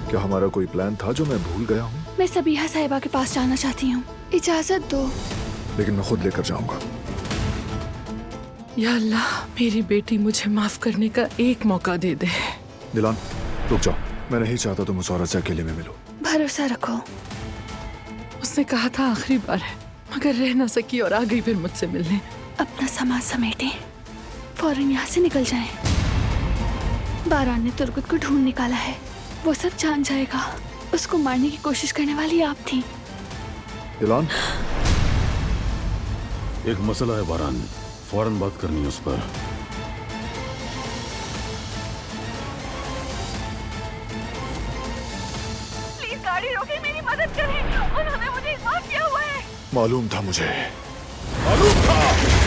क्या हमारा कोई प्लान था जो मैं भूल गया हूँ? मैं सबीहा साहिबा के पास जाना चाहती हूँ, इजाजत दो। लेकिन मैं खुद लेकर जाऊंगा। या अल्लाह, मेरी बेटी मुझे माफ करने का एक मौका दे दे। दिलान, रुक जाओ। मैं नहीं चाहता तुम उस औरत से अकेले में मिलो। भरोसा रखो। उसने कहा था आखिरी बार है, मगर रह ना सकी और आ गई फिर मुझसे मिलने। अपना सामान समेटें, फौरन यहाँ से निकल जाएं। बारान ने तुर्क को ढूंढ निकाला है, वो सब जान जाएगा। उसको मारने की कोशिश करने वाली आप थी। दिलान, एक मसला है बारान, फौरन बात करनी है उस पर। प्लीज गाड़ी रोके, मेरी मदद करें। उन्होंने मुझे माफ किया हुआ है। मालूम था मुझे, मालूम था।